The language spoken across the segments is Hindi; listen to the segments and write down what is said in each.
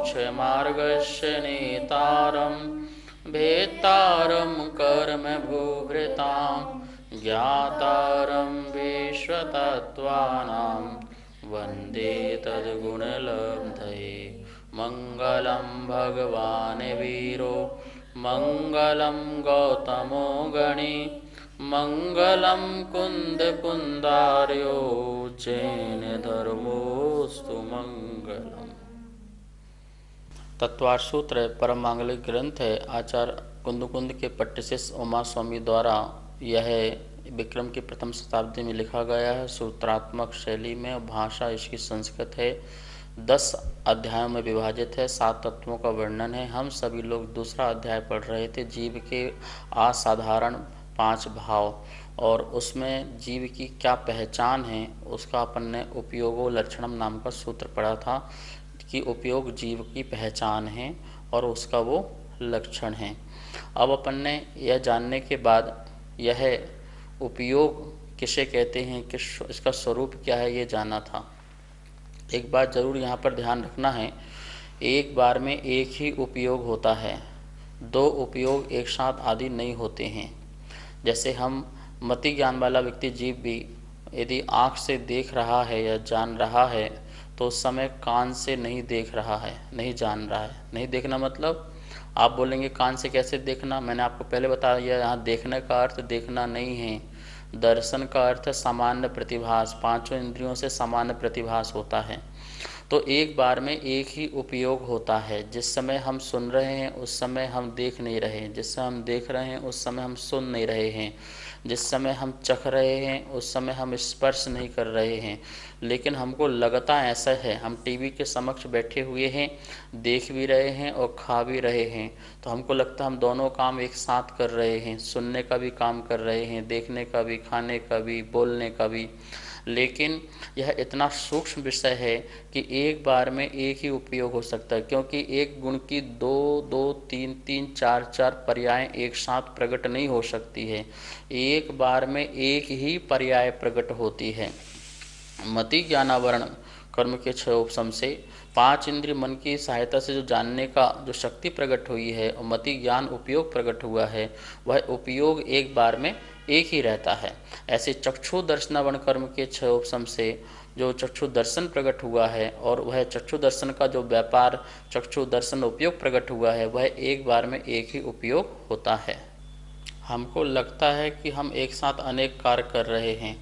मोक्षमार्गस्य नेतारं भेत्तारं कर्मभूभृतां ज्ञातारं विश्वतत्त्वानां वन्दे तद्गुणलब्धये। मङ्गलं भगवान् वीरो मङ्गलं गौतमो गणी मङ्गलं कुन्दकुन्दार्यो जैन धर्मोस्तु मंगलम। तत्वार्थ सूत्र परम मांगलिक ग्रंथ है। आचार्य कुंदकुंद के पट्टशिष्य उमा स्वामी द्वारा यह विक्रम की प्रथम शताब्दी में लिखा गया है। सूत्रात्मक शैली में भाषा इसकी संस्कृत है। 10 अध्यायों में विभाजित है। 7 तत्वों का वर्णन है। हम सभी लोग दूसरा अध्याय पढ़ रहे थे, जीव के असाधारण 5 भाव, और उसमें जीव की क्या पहचान है उसका अपन ने उपयोगो लक्षणम नाम का सूत्र पढ़ा था कि उपयोग जीव की पहचान है और उसका वो लक्षण है। अब अपन ने यह जानने के बाद यह उपयोग किसे कहते हैं, किस इसका स्वरूप क्या है, ये जाना था। एक बात जरूर यहाँ पर ध्यान रखना है, एक बार में एक ही उपयोग होता है, 2 उपयोग एक साथ आदि नहीं होते हैं। जैसे हम मति ज्ञान वाला व्यक्ति जीव भी यदि आँख से देख रहा है या जान रहा है तो उस समय कान से नहीं देख रहा है, नहीं जान रहा है। नहीं देखना मतलब आप बोलेंगे कान से कैसे देखना, मैंने आपको पहले बताया यहाँ देखने का अर्थ देखना नहीं है। दर्शन का अर्थ सामान्य प्रतिभास, 5 इंद्रियों से सामान्य प्रतिभास होता है। तो एक बार में एक ही उपयोग होता है। जिस समय हम सुन रहे हैं उस समय हम देख नहीं रहे हैं, जिस समय हम देख रहे हैं उस समय हम सुन नहीं रहे हैं, जिस समय हम चख रहे हैं उस समय हम स्पर्श नहीं कर रहे हैं। लेकिन हमको लगता ऐसा है, हम टीवी के समक्ष बैठे हुए हैं, देख भी रहे हैं और खा भी रहे हैं, तो हमको लगता हम दोनों काम एक साथ कर रहे हैं, सुनने का भी काम कर रहे हैं, देखने का भी, खाने का भी, बोलने का भी। लेकिन यह इतना सूक्ष्म विषय है कि एक बार में एक ही उपयोग हो सकता है, क्योंकि एक गुण की 2-2, 3-3, 4-4 पर्याय एक साथ प्रकट नहीं हो सकती है। एक बार में एक ही पर्याय प्रकट होती है। मति ज्ञानावरण कर्म के 6 उपशम से 5 इंद्रिय मन की सहायता से जो जानने का जो शक्ति प्रकट हुई है और मति ज्ञान उपयोग प्रकट हुआ है, वह उपयोग एक बार में एक ही रहता है। ऐसे चक्षु दर्शनावरण कर्म के 6 उपशम से जो चक्षु दर्शन प्रकट हुआ है और वह चक्षु दर्शन का जो व्यापार चक्षु दर्शन उपयोग प्रकट हुआ है, वह एक बार में एक ही उपयोग होता है। हमको लगता है कि हम एक साथ अनेक कार्य कर रहे हैं।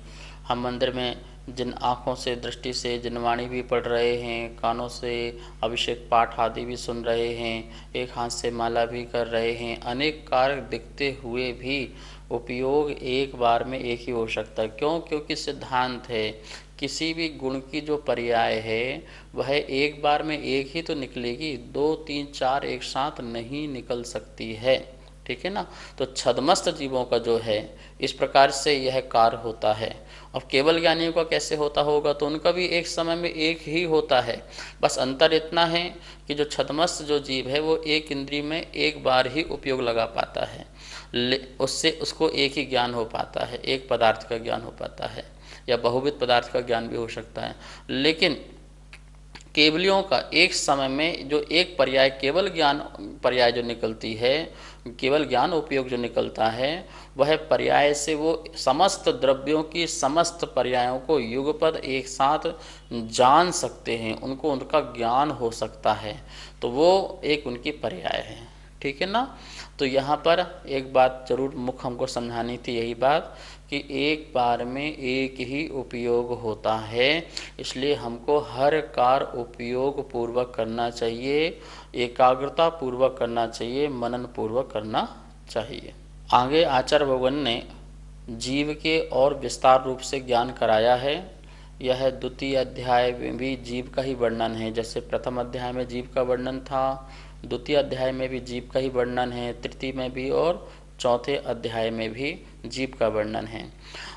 हम मंदिर में जिन आँखों से, दृष्टि से जिनवाणी भी पढ़ रहे हैं, कानों से अभिषेक पाठ आदि भी सुन रहे हैं, एक हाथ से माला भी कर रहे हैं, अनेक कार्य दिखते हुए भी उपयोग एक बार में एक ही हो सकता है। क्यों? क्योंकि सिद्धांत है किसी भी गुण की जो पर्याय है वह एक बार में एक ही तो निकलेगी, 2, 3, 4 एक साथ नहीं निकल सकती है। ठीक है ना। तो छद्मस्त जीवों का जो है इस प्रकार से यह कार्य होता है। अब केवल ज्ञानियों का कैसे होता होगा, तो उनका भी एक समय में एक ही होता है। बस अंतर इतना है कि जो छद्मस्त जो जीव है वो एक इंद्रिय में एक बार ही उपयोग लगा पाता है, उससे उसको एक ही ज्ञान हो पाता है, एक पदार्थ का ज्ञान हो पाता है, या बहुविध पदार्थ का ज्ञान भी हो सकता है। लेकिन केवलियों का एक समय में जो एक पर्याय केवल ज्ञान पर्याय जो निकलती है, केवल ज्ञान उपयोग जो निकलता है, वह पर्याय से वो समस्त द्रव्यों की समस्त पर्यायों को युगपद एक साथ जान सकते हैं, उनको उनका ज्ञान हो सकता है। तो वो एक उनकी पर्याय है। ठीक है ना। तो यहाँ पर एक बात जरूर मुख्य हमको समझानी थी, यही बात कि एक बार में एक ही उपयोग होता है, इसलिए हमको हर कार्य उपयोग पूर्वक करना चाहिए, एकाग्रता पूर्वक करना चाहिए, मनन पूर्वक करना चाहिए। आगे आचार्य भगवान ने जीव के और विस्तार रूप से ज्ञान कराया है। यह द्वितीय अध्याय में भी जीव का ही वर्णन है। जैसे प्रथम अध्याय में जीव का वर्णन था, द्वितीय अध्याय में भी जीव का ही वर्णन है, तृतीय में भी और चौथे अध्याय में भी जीव का वर्णन है।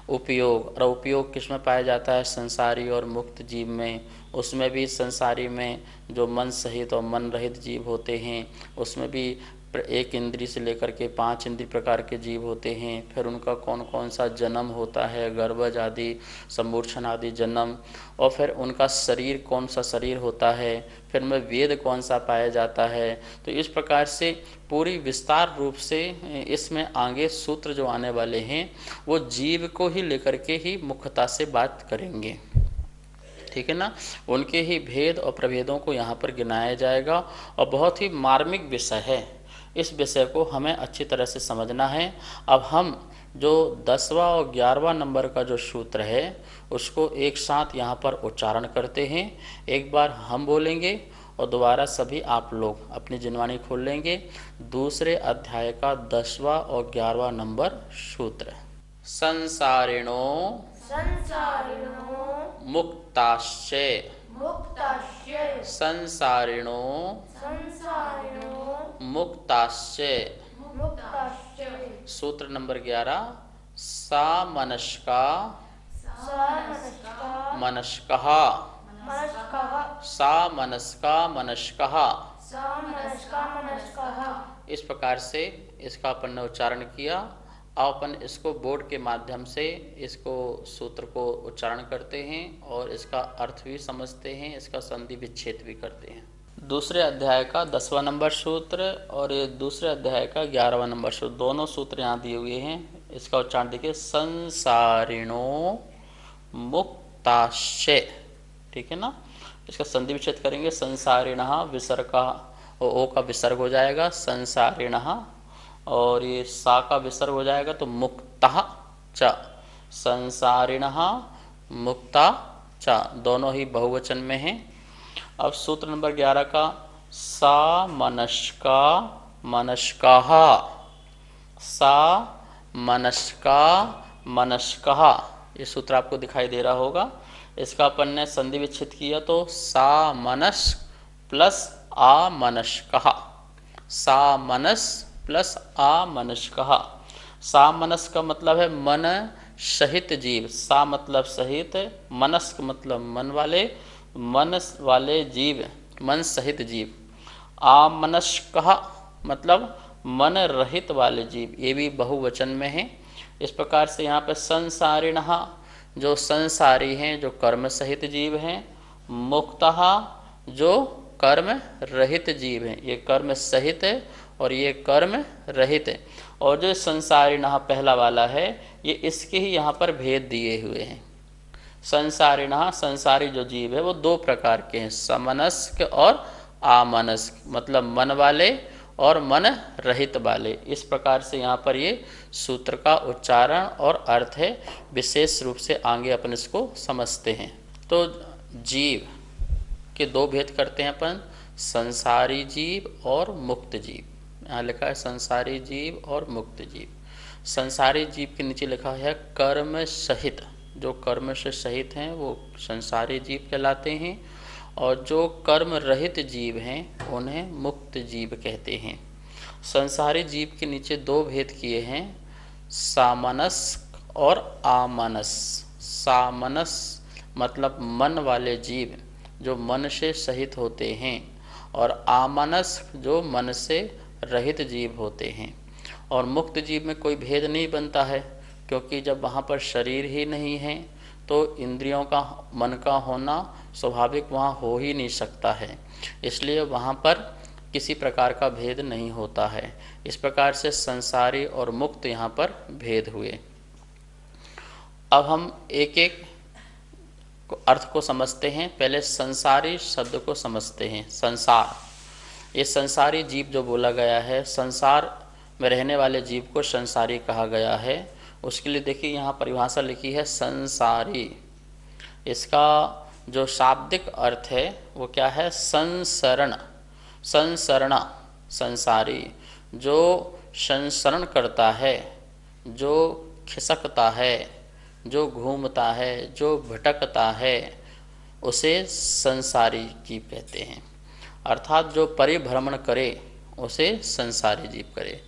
उपयोग, और उपयोग किसमें पाया जाता है? संसारी और मुक्त जीव में। उसमें भी संसारी में जो मन सहित और मन रहित जीव होते हैं, उसमें भी एक इंद्री से लेकर के 5 इंद्री प्रकार के जीव होते हैं, फिर उनका कौन कौन सा जन्म होता है, गर्भज आदि, सम्मूर्छन आदि जन्म, और फिर उनका शरीर कौन सा शरीर होता है, फिर में वेद कौन सा पाया जाता है। तो इस प्रकार से पूरी विस्तार रूप से इसमें आगे सूत्र जो आने वाले हैं वो जीव को ही लेकर के ही मुख्यता से बात करेंगे, ठीक है ना। उनके ही भेद और प्रभेदों को यहाँ पर गिनाया जाएगा और बहुत ही मार्मिक विषय है। इस विषय को हमें अच्छी तरह से समझना है। अब हम जो 10वां और 11वां नंबर का जो सूत्र है उसको एक साथ यहाँ पर उच्चारण करते हैं। एक बार हम बोलेंगे और दोबारा सभी आप लोग अपनी जिनवाणी खोल लेंगे। दूसरे अध्याय का 10वां और 11वां नंबर सूत्र। संसारिणो मुक्ताश्चे संसारिणो मुक्ताश्चे। सूत्र नंबर 11। सा मनस्का मनस्कः सा मनस्का मनस्कः। इस प्रकार से इसका अपन ने उच्चारण किया। अब अपन इसको बोर्ड के माध्यम से इसको सूत्र को उच्चारण करते हैं और इसका अर्थ भी समझते हैं, इसका संधि विच्छेद भी करते हैं। दूसरे अध्याय का 10वां नंबर सूत्र और ये दूसरे अध्याय का 11वां नंबर सूत्र, दोनों सूत्र यहाँ दिए हुए हैं। इसका उच्चारण देखिए, संसारिणो मुक्ताश्चे, ठीक है ना। इसका संधि विच्छेद करेंगे। संसारिणः विसर्ग का ओ का विसर्ग हो जाएगा संसारिणः, और ये सा का विसर्ग हो जाएगा तो मुक्तः च। संसारिणः मुक्ता च, दोनों ही बहुवचन में हैं। अब सूत्र नंबर 11 का सा मनस्का मनस्कः सा मनस्का मनस्कः, ये सूत्र आपको दिखाई दे रहा होगा। इसका अपन ने संधि विच्छेद किया तो सा मनस्क प्लस आ मनस्कः, सा मनस प्लस आ मनस्कः। सा मनस का मतलब है मन सहित जीव, सा मतलब सहित, मनस्क मतलब मन वाले, मन वाले जीव, मन सहित जीव। आ मनस्कः मतलब मन रहित वाले जीव, ये भी बहुवचन में है। इस प्रकार से यहाँ पे संसारिणः जो संसारी हैं, जो कर्म सहित जीव हैं, मुक्तः जो कर्म रहित जीव हैं, ये कर्म सहित है और ये कर्म रहित है। और जो संसारिणः पहला वाला है ये इसके ही यहाँ पर भेद दिए हुए हैं। संसारिणः संसारी जो जीव है वो 2 प्रकार के हैं, समनस्क और आमनस्क, मतलब मन वाले और मन रहित वाले। इस प्रकार से यहाँ पर ये सूत्र का उच्चारण और अर्थ है। विशेष रूप से आगे अपन इसको समझते हैं। तो जीव के 2 भेद करते हैं अपन, संसारी जीव और मुक्त जीव। यहाँ लिखा है संसारी जीव और मुक्त जीव। संसारी जीव के नीचे लिखा है कर्म सहित, जो कर्म से सहित हैं वो संसारी जीव कहलाते हैं, और जो कर्म रहित जीव हैं उन्हें मुक्त जीव कहते हैं। संसारी जीव के नीचे 2 भेद किए हैं, सामनस्क और आमनस। सामनस मतलब मन वाले जीव जो मन से सहित होते हैं, और आमनस्क जो मन से रहित जीव होते हैं। और मुक्त जीव में कोई भेद नहीं बनता है, क्योंकि जब वहाँ पर शरीर ही नहीं है तो इंद्रियों का, मन का होना स्वाभाविक वहाँ हो ही नहीं सकता है, इसलिए वहाँ पर किसी प्रकार का भेद नहीं होता है। इस प्रकार से संसारी और मुक्त यहाँ पर भेद हुए। अब हम एक एक अर्थ को समझते हैं। पहले संसारी शब्द को समझते हैं। संसार, ये संसारी जीव जो बोला गया है, संसार में रहने वाले जीव को संसारी कहा गया है। उसके लिए देखिए यहाँ परिभाषा लिखी है संसारी। इसका जो शाब्दिक अर्थ है वो क्या है, संसरण। संसरणा, संसारी जो संसरण करता है, जो खिसकता है, जो घूमता है, जो भटकता है, उसे संसारी जीव कहते हैं। अर्थात जो परिभ्रमण करे उसे संसारी जीव करे।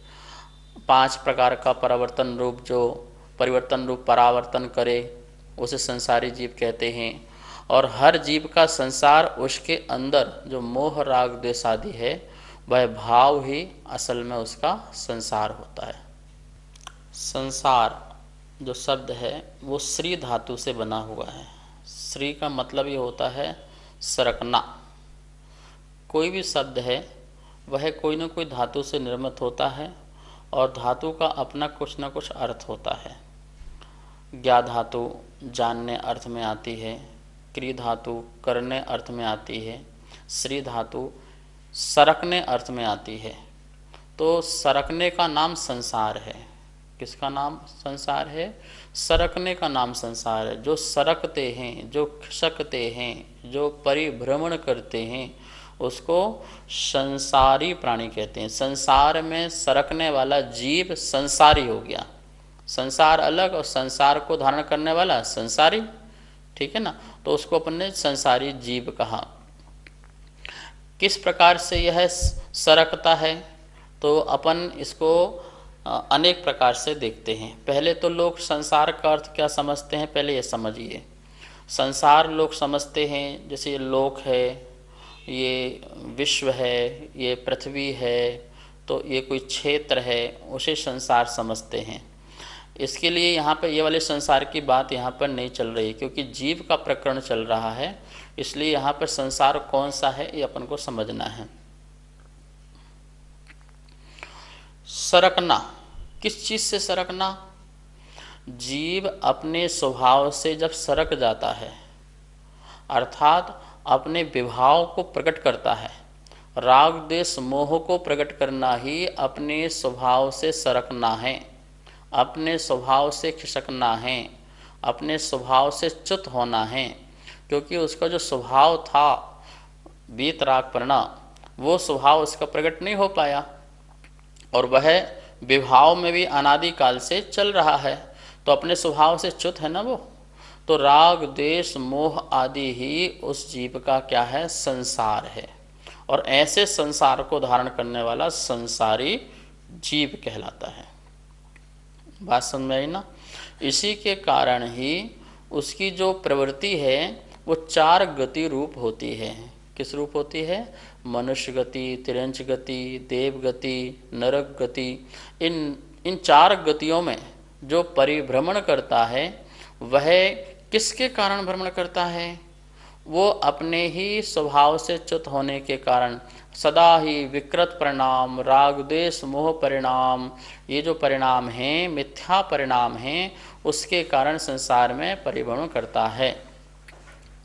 5 प्रकार का परिवर्तन रूप, जो परिवर्तन रूप परावर्तन करे उसे संसारी जीव कहते हैं। और हर जीव का संसार उसके अंदर जो मोह राग द्वेष आदि है वह भाव ही असल में उसका संसार होता है। संसार जो शब्द है वो श्री धातु से बना हुआ है। श्री का मतलब ये होता है सरकना। कोई भी शब्द है वह कोई न कोई धातु से निर्मित होता है और धातु का अपना कुछ न कुछ अर्थ होता है। ज्ञा धातु जानने अर्थ में आती है, क्री धातु करने अर्थ में आती है, श्री धातु सरकने अर्थ में आती है। तो सरकने का नाम संसार है। किसका नाम संसार है? सरकने का नाम संसार है। जो सरकते हैं, जो खिसकते हैं, जो परिभ्रमण करते हैं, उसको संसारी प्राणी कहते हैं। संसार में सरकने वाला जीव संसारी हो गया। संसार अलग और संसार को धारण करने वाला संसारी, ठीक है ना। तो उसको अपन ने संसारी जीव कहा। किस प्रकार से यह सरकता है तो अपन इसको अनेक प्रकार से देखते हैं। पहले तो लोग संसार का अर्थ क्या समझते हैं, पहले ये समझिए। संसार लोग समझते हैं जैसे ये लोक है, ये विश्व है, ये पृथ्वी है, तो ये कोई क्षेत्र है, उसे संसार समझते हैं। इसके लिए यहाँ पर ये वाले संसार की बात यहाँ पर नहीं चल रही, क्योंकि जीव का प्रकरण चल रहा है। इसलिए यहाँ पर संसार कौन सा है ये अपन को समझना है। सरकना, किस चीज़ से सरकना? जीव अपने स्वभाव से जब सरक जाता है, अर्थात अपने विभाव को प्रकट करता है। राग द्वेष मोह को प्रकट करना ही अपने स्वभाव से सरकना है, अपने स्वभाव से खिसकना है, अपने स्वभाव से च्युत होना है। क्योंकि उसका जो स्वभाव था वीतराग प्रणा, वो स्वभाव उसका प्रकट नहीं हो पाया और वह विभाव में भी अनादि काल से चल रहा है, तो अपने स्वभाव से च्युत है ना वो। तो राग द्वेष मोह आदि ही उस जीव का क्या है? संसार है। और ऐसे संसार को धारण करने वाला संसारी जीव कहलाता है। बात समझ में आई ना। इसी के कारण ही उसकी जो प्रवृत्ति है वो 4 गति रूप होती है। किस रूप होती है? मनुष्य गति, तिरंच गति, देव गति, नरक गति। इन 4 गतियों में जो परिभ्रमण करता है वह किसके कारण भ्रमण करता है? वो अपने ही स्वभाव से च्युत होने के कारण सदा ही विकृत परिणाम, राग द्वेष मोह परिणाम, ये जो परिणाम हैं मिथ्या परिणाम हैं, उसके कारण संसार में परिभ्रमण करता है।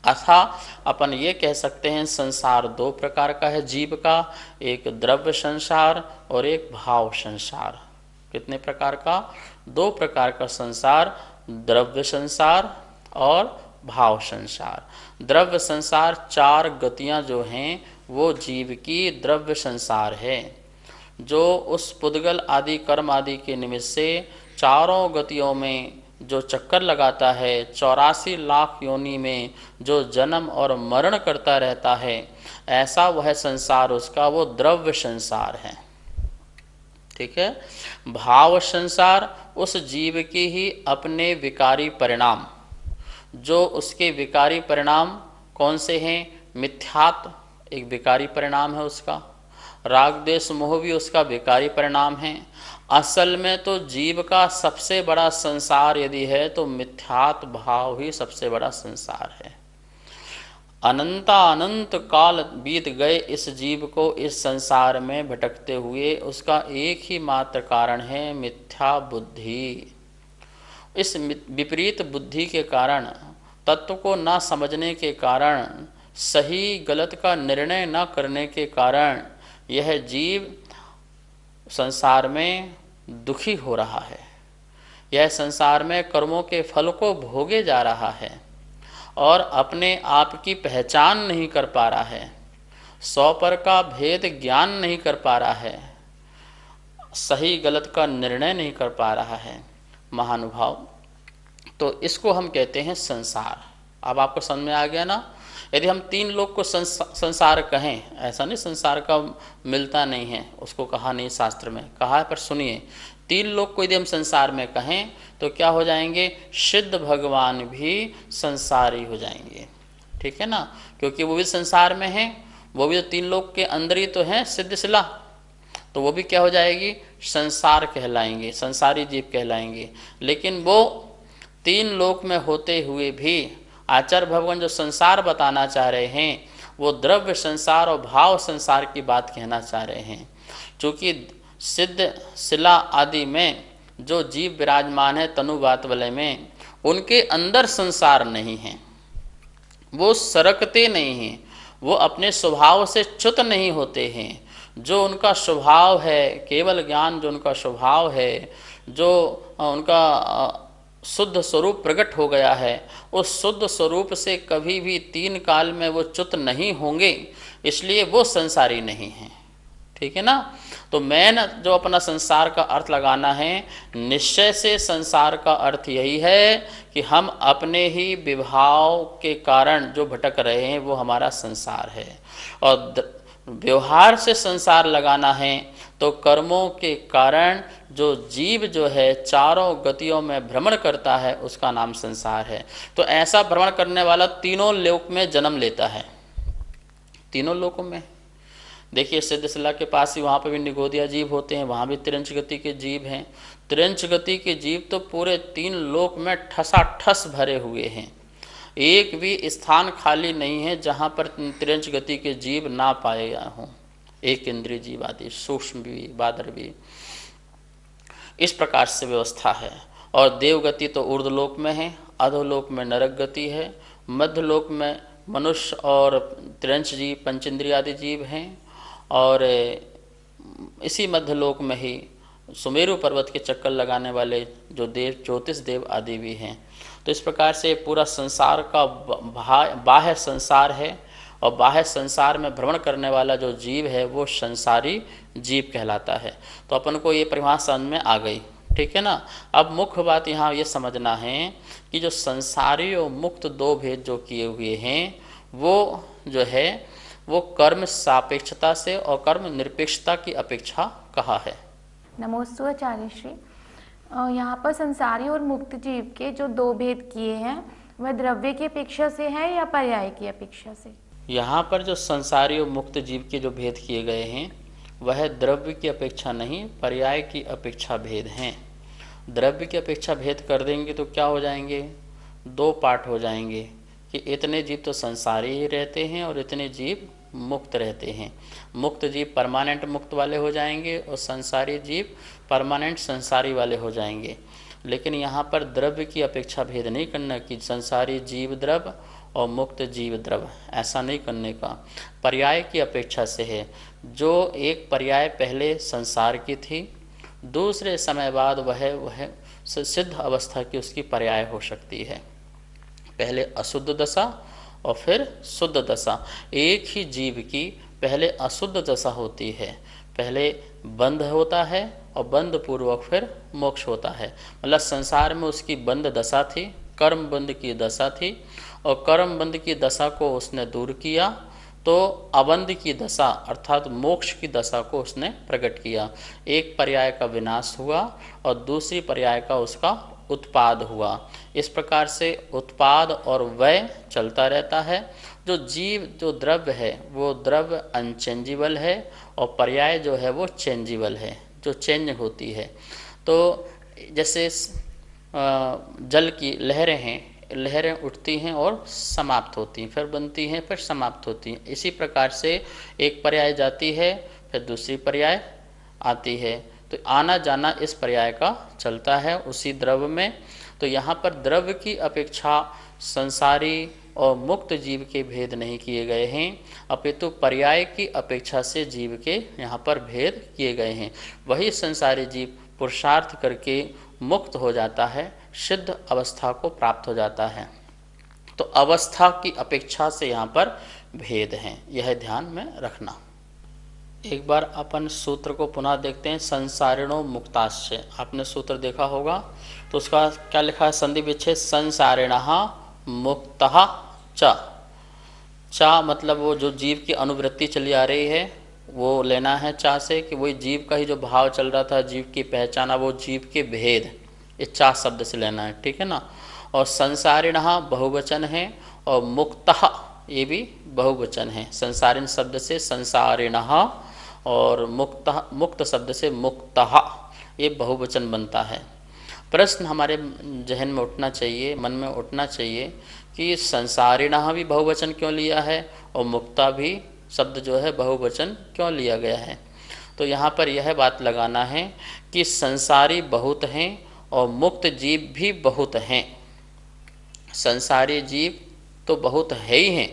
अथा अपन ये कह सकते हैं संसार 2 प्रकार का है जीव का, एक द्रव्य संसार और एक भाव संसार। कितने प्रकार का? 2 प्रकार का संसार, द्रव्य संसार और भाव संसार। द्रव्य संसार 4 गतियां जो हैं वो जीव की द्रव्य संसार है, जो उस पुद्गल आदि कर्म आदि के निमित्त से चारों गतियों में जो चक्कर लगाता है, 84 लाख योनि में जो जन्म और मरण करता रहता है, ऐसा वह संसार उसका वो द्रव्य संसार है। ठीक है। भाव संसार उस जीव की ही अपने विकारी परिणाम, जो उसके विकारी परिणाम कौन से हैं? मिथ्यात्व एक विकारी परिणाम है उसका, राग द्वेष मोह भी उसका विकारी परिणाम है। असल में तो जीव का सबसे बड़ा संसार यदि है तो मिथ्यात्व भाव ही सबसे बड़ा संसार है। अनंत काल बीत गए इस जीव को इस संसार में भटकते हुए, उसका एक ही मात्र कारण है मिथ्या बुद्धि। इस विपरीत बुद्धि के कारण, तत्व को न समझने के कारण, सही गलत का निर्णय न करने के कारण यह जीव संसार में दुखी हो रहा है। यह संसार में कर्मों के फल को भोगे जा रहा है और अपने आप की पहचान नहीं कर पा रहा है, 100 पर का भेद ज्ञान नहीं कर पा रहा है, सही गलत का निर्णय नहीं कर पा रहा है। महानुभाव, तो इसको हम कहते हैं संसार। अब आपको समझ में आ गया ना। यदि हम 3 लोग को संसार कहें, ऐसा नहीं संसार का मिलता नहीं है, उसको कहा नहीं शास्त्र में, कहा है, पर सुनिए, 3 लोग को यदि हम संसार में कहें तो क्या हो जाएंगे? सिद्ध भगवान भी संसारी हो जाएंगे। ठीक है ना, क्योंकि वो भी संसार में हैं, वो भी तो 3 लोक के अंदर ही तो हैं सिद्ध शिला, तो वो भी क्या हो जाएगी, संसार कहलाएंगे, संसारी जीव कहलाएंगे। लेकिन वो 3 लोक में होते हुए भी आचार्य भगवान जो संसार बताना चाह रहे हैं वो द्रव्य संसार और भाव संसार की बात कहना चाह रहे हैं। क्योंकि सिद्ध शिला आदि में जो जीव विराजमान है तनुवात वलय में, उनके अंदर संसार नहीं है, वो सरकते नहीं हैं, वो अपने स्वभाव से च्युत नहीं होते हैं। जो उनका स्वभाव है, केवल ज्ञान जो उनका स्वभाव है, जो उनका शुद्ध स्वरूप प्रकट हो गया है, उस शुद्ध स्वरूप से कभी भी 3 काल में वो च्युत नहीं होंगे, इसलिए वो संसारी नहीं हैं। ठीक है ना। तो मेन जो अपना संसार का अर्थ लगाना है, निश्चय से संसार का अर्थ यही है कि हम अपने ही विभाव के कारण जो भटक रहे हैं वो हमारा संसार है। और व्यवहार से संसार लगाना है तो कर्मों के कारण जो जीव जो है चारों गतियों में भ्रमण करता है उसका नाम संसार है। तो ऐसा भ्रमण करने वाला तीनों लोक में जन्म लेता है, तीनों लोकों में। देखिए सिद्धशिला के पास ही वहाँ पर भी निगोदिया जीव होते हैं, वहाँ भी त्रिंच गति के जीव हैं। त्रिंच गति के जीव तो पूरे 3 लोक में ठसाठस भरे हुए हैं, एक भी स्थान खाली नहीं है जहाँ पर त्रिंच गति के जीव ना पाए गए हों। एक इंद्रिय जीव आदि, सूक्ष्म भी, बादर भी, इस प्रकार से व्यवस्था है। और देवगति तो ऊर्ध्वलोक में है, अधोलोक में नरक गति है, मध्यलोक में मनुष्य और त्रिंच जीव पंचेंद्रिय आदि जीव हैं, और इसी मध्यलोक में ही सुमेरु पर्वत के चक्कर लगाने वाले जो देव ज्योतिष देव आदि भी हैं। तो इस प्रकार से पूरा संसार का बाह्य संसार है, और बाह्य संसार में भ्रमण करने वाला जो जीव है वो संसारी जीव कहलाता है। तो अपन को ये परिभाषा समझ में आ गई, ठीक है ना। अब मुख्य बात यहाँ ये समझना है कि जो संसारी और मुक्त 2 भेद जो किए हुए हैं वो जो है वो कर्म सापेक्षता से और कर्म निरपेक्षता की अपेक्षा कहा है। नमोस्तु आचार्य श्री। यहाँ पर संसारी और मुक्त जीव के जो 2 भेद किए हैं वह द्रव्य की अपेक्षा से है या पर्याय की अपेक्षा से? यहाँ पर जो संसारी और मुक्त जीव के जो भेद किए गए हैं वह द्रव्य की अपेक्षा नहीं, पर्याय की अपेक्षा भेद हैं। द्रव्य की अपेक्षा भेद कर देंगे तो क्या हो जाएंगे, 2 पार्ट हो जाएंगे कि इतने जीव तो संसारी ही रहते हैं और इतने जीव मुक्त रहते हैं। मुक्त जीव परमानेंट मुक्त वाले हो जाएंगे और संसारी जीव परमानेंट संसारी वाले हो जाएंगे। लेकिन यहाँ पर द्रव्य की अपेक्षा भेद नहीं करना कि संसारी जीव द्रव्य और मुक्त जीव द्रव्य, ऐसा नहीं करने का। पर्याय की अपेक्षा से है। जो एक पर्याय पहले संसार की थी, दूसरे समय बाद वह सिद्ध अवस्था की उसकी पर्याय हो सकती है। पहले अशुद्ध दशा और फिर शुद्ध दशा। एक ही जीव की पहले अशुद्ध दशा होती है, पहले बंध होता है और बंध पूर्वक फिर मोक्ष होता है। मतलब संसार में उसकी बंध दशा थी, कर्म बंध की दशा थी, और कर्म बंध की दशा को उसने दूर किया तो अबंध की दशा अर्थात मोक्ष की दशा को उसने प्रकट किया। एक पर्याय का विनाश हुआ और दूसरी पर्याय का उसका उत्पाद हुआ। इस प्रकार से उत्पाद और व्यय चलता रहता है। जो जीव जो द्रव्य है वो द्रव्य अनचेंजिबल है और पर्याय जो है वो चेंजिबल है, जो चेंज होती है। तो जैसे जल की लहरें हैं, लहरें उठती हैं और समाप्त होती हैं, फिर बनती हैं, फिर समाप्त होती हैं। इसी प्रकार से एक पर्याय जाती है फिर दूसरी पर्याय आती है, तो आना जाना इस पर्याय का चलता है उसी द्रव्य में। तो यहाँ पर द्रव्य की अपेक्षा संसारी और मुक्त जीव के भेद नहीं किए गए हैं, अपितु पर्याय की अपेक्षा से जीव के यहाँ पर भेद किए गए हैं। वही संसारी जीव पुरुषार्थ करके मुक्त हो जाता है, सिद्ध अवस्था को प्राप्त हो जाता है। तो अवस्था की अपेक्षा से यहाँ पर भेद हैं, यह ध्यान में रखना। एक बार अपन सूत्र को पुनः देखते हैं। संसारिणो मुक्ताश्च, आपने सूत्र देखा होगा, तो उसका क्या लिखा है संधि विच्छेद संसारिणः मुक्तः च। चा मतलब वो जो जीव की अनुवृत्ति चली आ रही है वो लेना है चा से, कि वही जीव का ही जो भाव चल रहा था, जीव की पहचाना, वो जीव के भेद, ये चा शब्द से लेना है, ठीक है ना। और संसारिणः बहुवचन है और मुक्तः ये भी बहुवचन है। संसारिण शब्द से संसारिणः और मुक्त शब्द से मुक्तः, ये बहुवचन बनता है। प्रश्न हमारे जहन में उठना चाहिए, मन में उठना चाहिए कि संसारिणः भी बहुवचन क्यों लिया है और मुक्ता भी शब्द जो है बहुवचन क्यों लिया गया है। तो यहाँ पर यह बात लगाना है कि संसारी बहुत हैं और मुक्त जीव भी बहुत हैं। संसारी जीव तो बहुत है ही हैं,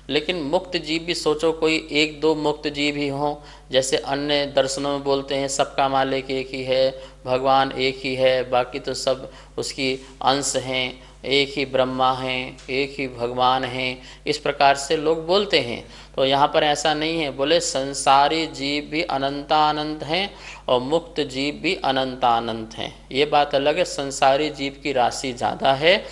लेकिन मुक्त जीव भी सोचो कोई एक दो मुक्त जीव ही हों। जैसे अन्य दर्शनों में बोलते हैं सबका मालिक एक ही है, भगवान एक ही है, बाकी तो सब उसकी अंश हैं, एक ही ब्रह्मा हैं, एक ही भगवान हैं, इस प्रकार से लोग बोलते हैं। तो यहाँ पर ऐसा नहीं है, बोले संसारी जीव भी अनंतानंत हैं और मुक्त जीव भी अनंतानंत हैं। ये बात अलग है, संसारी जीव की राशि ज़्यादा है,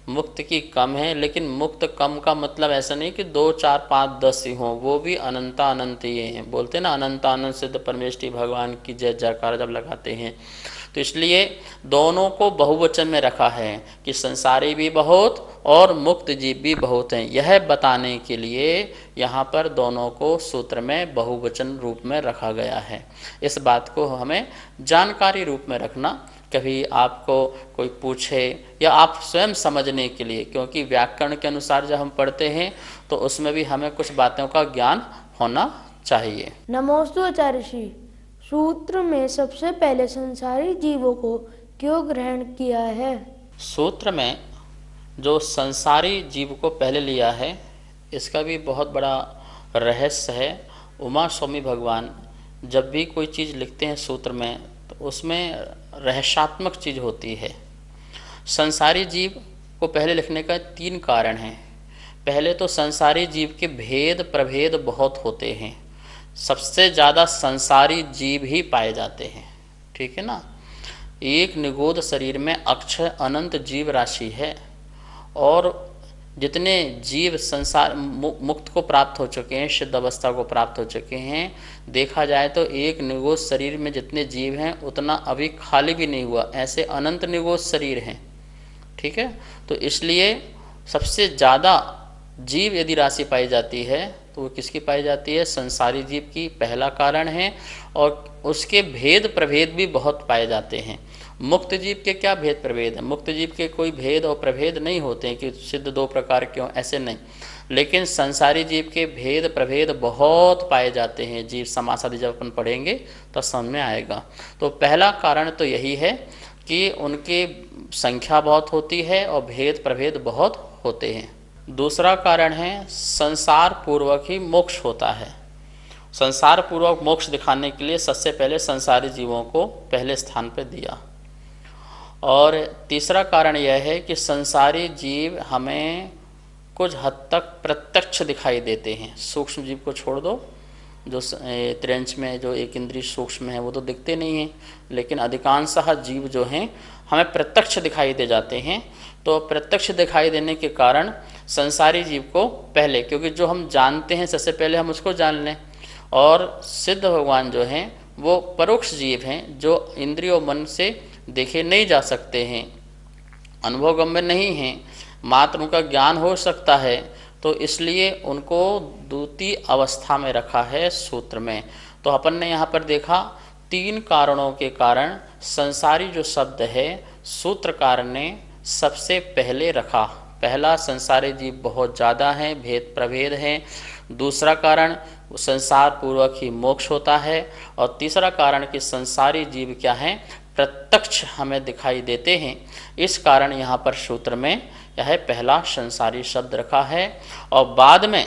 मुक्त की कम है। लेकिन मुक्त कम का मतलब ऐसा नहीं कि 2 4 5 10 ही हों, वो भी अनंतानंत ही हैं। बोलते हैं ना अनंतानंत सिद्ध परमेष्टि भगवान की जय जयकार जब लगाते हैं, तो इसलिए दोनों को बहुवचन में रखा है कि संसारी भी बहुत और मुक्त जीव भी बहुत हैं। यह बताने के लिए यहाँ पर दोनों को सूत्र में बहुवचन रूप में रखा गया है। इस बात को हमें जानकारी रूप में रखना, कभी आपको कोई पूछे या आप स्वयं समझने के लिए, क्योंकि व्याकरण के अनुसार जब हम पढ़ते हैं तो उसमें भी हमें कुछ बातों का ज्ञान होना चाहिए। नमोस्तु आचार्य श्री। सूत्र में सबसे पहले संसारी जीवों को क्यों ग्रहण किया है? सूत्र में जो संसारी जीव को पहले लिया है, इसका भी बहुत बड़ा रहस्य है। उमा स्वामी भगवान जब भी कोई चीज़ लिखते हैं सूत्र में, तो उसमें रहस्यात्मक चीज़ होती है। संसारी जीव को पहले लिखने का 3 कारण हैं। पहले तो संसारी जीव के भेद प्रभेद बहुत होते हैं, सबसे ज़्यादा संसारी जीव ही पाए जाते हैं, ठीक है ना। एक निगोद शरीर में अक्षय अनंत जीव राशि है, और जितने जीव संसार मुक्त को प्राप्त हो चुके हैं, सिद्ध अवस्था को प्राप्त हो चुके हैं, देखा जाए तो एक निगोद शरीर में जितने जीव हैं उतना अभी खाली भी नहीं हुआ, ऐसे अनंत निगोद शरीर हैं, ठीक है। तो इसलिए सबसे ज़्यादा जीव यदि राशि पाई जाती है तो वो किसकी पाई जाती है? संसारी जीव की, पहला कारण है। और उसके भेद प्रभेद भी बहुत पाए जाते हैं। मुक्त जीव के क्या भेद प्रभेद हैं? मुक्त जीव के कोई भेद और प्रभेद नहीं होते हैं कि सिद्ध 2 प्रकार क्यों, ऐसे नहीं। लेकिन संसारी जीव के भेद प्रभेद बहुत पाए जाते हैं। जीव समास आदि जब अपन पढ़ेंगे तो समझ में आएगा। तो पहला कारण तो यही है कि उनकी संख्या बहुत होती है और भेद प्रभेद बहुत होते हैं। दूसरा कारण है संसार पूर्वक ही मोक्ष होता है। संसार पूर्वक मोक्ष दिखाने के लिए सबसे पहले संसारी जीवों को पहले स्थान पर दिया। और तीसरा कारण यह है कि संसारी जीव हमें कुछ हद तक प्रत्यक्ष दिखाई देते हैं। सूक्ष्म जीव को छोड़ दो, जो त्रियंच में जो एक इंद्रिय सूक्ष्म है वो तो दिखते नहीं हैं, लेकिन अधिकांशतः जीव जो हैं हमें प्रत्यक्ष दिखाई दे जाते हैं। तो प्रत्यक्ष दिखाई देने के कारण संसारी जीव को पहले, क्योंकि जो हम जानते हैं सबसे पहले हम उसको जान लें। और सिद्ध भगवान जो हैं वो परोक्ष जीव हैं, जो इंद्रियों मन से देखे नहीं जा सकते हैं, अनुभवगम्य नहीं हैं, मात्र उनका ज्ञान हो सकता है। तो इसलिए उनको द्वितीय अवस्था में रखा है सूत्र में। तो अपन ने यहाँ पर देखा 3 कारणों के कारण संसारी जो शब्द है सूत्रकार ने सबसे पहले रखा। पहला, संसारी जीव बहुत ज़्यादा हैं, भेद प्रभेद हैं। दूसरा कारण, संसार पूर्वक ही मोक्ष होता है। और तीसरा कारण कि संसारी जीव क्या हैं? प्रत्यक्ष हमें दिखाई देते हैं। इस कारण यहाँ पर सूत्र में यह पहला संसारी शब्द रखा है। और बाद में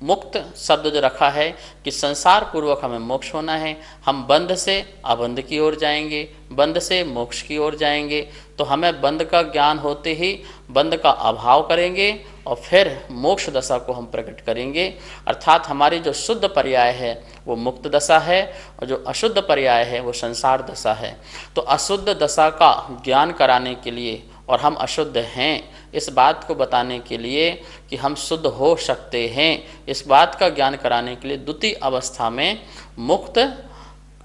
मुक्त शब्द जो रखा है कि संसार पूर्वक हमें मोक्ष होना है, हम बंध से अबंध की ओर जाएंगे, बंध से मोक्ष की ओर जाएंगे। तो हमें बंध का ज्ञान होते ही बंध का अभाव करेंगे और फिर मोक्ष दशा को हम प्रकट करेंगे। अर्थात हमारी जो शुद्ध पर्याय है वो मुक्त दशा है और जो अशुद्ध पर्याय है वो संसार दशा है। तो अशुद्ध दशा का ज्ञान कराने के लिए और हम अशुद्ध हैं इस बात को बताने के लिए कि हम शुद्ध हो सकते हैं, इस बात का ज्ञान कराने के लिए द्वितीय अवस्था में मुक्त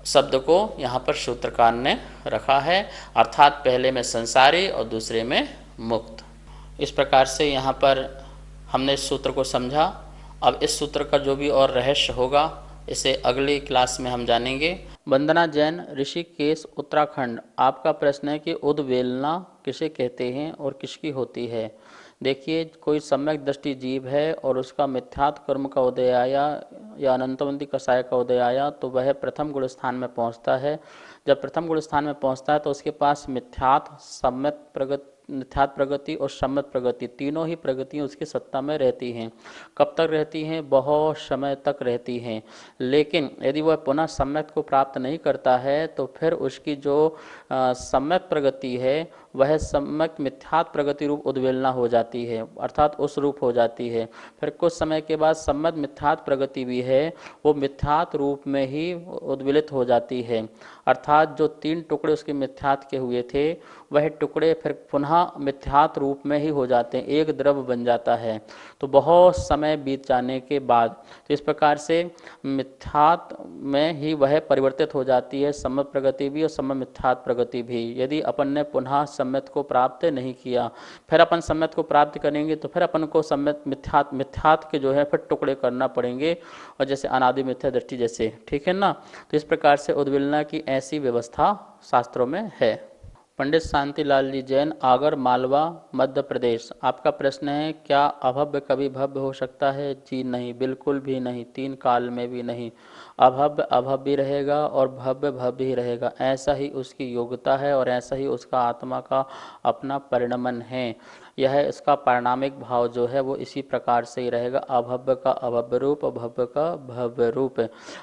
शब्द को यहाँ पर सूत्रकार ने रखा है। अर्थात पहले में संसारी और दूसरे में मुक्त। इस प्रकार से यहाँ पर हमने इस सूत्र को समझा। अब इस सूत्र का जो भी और रहस्य होगा इसे अगली क्लास में हम जानेंगे। वंदना जैन, ऋषिकेश, उत्तराखंड। आपका प्रश्न है कि उद्वेलना किसे कहते हैं और किसकी होती है। देखिए, कोई सम्यक दृष्टि जीव है और उसका मिथ्यात्व कर्म का उदय आया या अनंतवंती कषाय का उदय आया तो वह प्रथम गुण स्थान में पहुंचता है। जब प्रथम गुण स्थान में पहुंचता है तो उसके पास मिथ्यात्व प्रगति और सम्यक प्रगति, तीनों ही प्रगतियाँ उसकी सत्ता में रहती हैं। कब तक रहती हैं? बहुत समय तक रहती हैं। लेकिन यदि वह पुनः सम्यक को प्राप्त नहीं करता है तो फिर उसकी जो सम्यक प्रगति है वह सम्यक मिथ्यात्व प्रगति रूप उद्वेलना हो जाती है, अर्थात उस रूप हो जाती है। फिर कुछ समय के बाद सम्यक मिथ्यात्व प्रगति भी है वो मिथ्यात्व रूप में ही उद्वेलित हो जाती है, अर्थात जो 3 टुकड़े उसके मिथ्यात्व के हुए थे वह टुकड़े फिर पुनः मिथ्यात्व रूप में ही हो जाते हैं, एक द्रव्य बन जाता है। तो बहुत समय बीत जाने के बाद तो इस प्रकार से मिथ्यात्व में ही वह परिवर्तित हो जाती है, सम्यक प्रगति भी और सम्यक मिथ्यात्व प्रगति भी। यदि अपन ने पुनः सम्यक को प्राप्त नहीं किया, फिर अपन सम्यक को प्राप्त करेंगे तो फिर अपन को सम्यक मिथ्यात्व के जो है फिर टुकड़े करना पड़ेंगे, और जैसे अनादि मिथ्या दृष्टि जैसे, ठीक है ना। तो इस प्रकार से उद्वेलना की ऐसी व्यवस्था शास्त्रों में है। पंडित शांतिलाल जी जैन, आगर मालवा, मध्य प्रदेश। आपका प्रश्न है, क्या अभव्य कभी भव्य हो सकता है? जी नहीं, बिल्कुल भी नहीं, 3 काल में भी नहीं। अभव्य अभव्य ही रहेगा और भव्य भव्य ही रहेगा, ऐसा ही उसकी योग्यता है और ऐसा ही उसका आत्मा का अपना परिणमन है। यह इसका परिणामिक भाव जो है वो इसी प्रकार से ही रहेगा, अभव्य का अभव्य रूप और भव्य का भव्य रूप।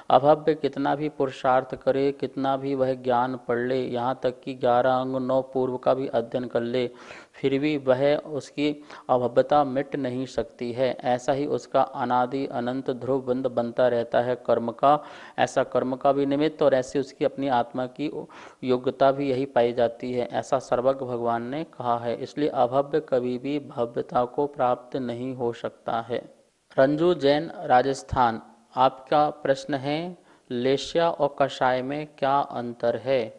अभव्य कितना भी पुरुषार्थ करे, कितना भी वह ज्ञान पढ़ ले, यहाँ तक कि 11 अंग 9 पूर्व का भी अध्ययन कर ले, फिर भी वह उसकी अभव्यता मिट नहीं सकती है। ऐसा ही उसका अनादि अनंत ध्रुव बंध बनता रहता है कर्म का, ऐसा कर्म का भी निमित्त और ऐसी उसकी अपनी आत्मा की योग्यता भी यही पाई जाती है, ऐसा सर्वज्ञ भगवान ने कहा है। इसलिए अभव्य कभी भी भव्यता को प्राप्त नहीं हो सकता है। रंजू जैन, राजस्थान। आपका प्रश्न है, लेस्या और कषाय में क्या अंतर है?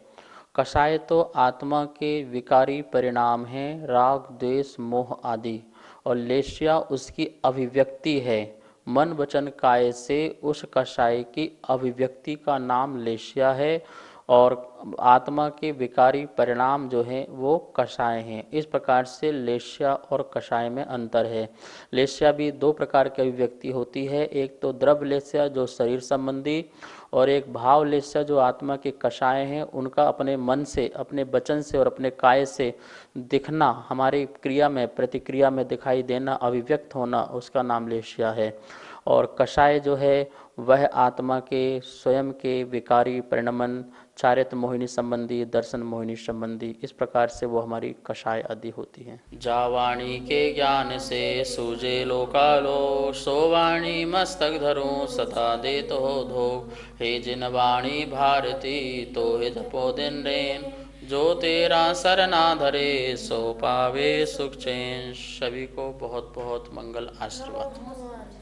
कषाय तो आत्मा के विकारी परिणाम हैं, राग द्वेष मोह आदि, और लेस्या उसकी अभिव्यक्ति है। मन वचन काय से उस कषाय की अभिव्यक्ति का नाम लेस्या है और आत्मा के विकारी परिणाम जो हैं वो कषाय हैं। इस प्रकार से लेस्या और कषाय में अंतर है। लेस्या भी 2 प्रकार की अभिव्यक्ति होती है, एक तो द्रव्य लेस्या जो शरीर संबंधी, और एक भाव लेस्या जो आत्मा के कषाय हैं, उनका अपने मन से, अपने वचन से और अपने काय से दिखना, हमारी क्रिया में प्रतिक्रिया में दिखाई देना, अभिव्यक्त होना, उसका नाम लेस्या है। और कषाय जो है वह आत्मा के स्वयं के विकारी परिणमन, चारित्र मोहिनी संबंधी, दर्शन मोहिनी संबंधी, इस प्रकार से वो हमारी कषाय आदि होती है। जावाणी के ज्ञान से सूझे लोकालो, सो वाणी मस्तक धरो सदा दे तो धो, हे जिन वाणी भारती तो हे जपो दिन रेन, जो तेरा सरना धरे सो पावे सुख चैन। सभी को बहुत बहुत मंगल आशीर्वाद।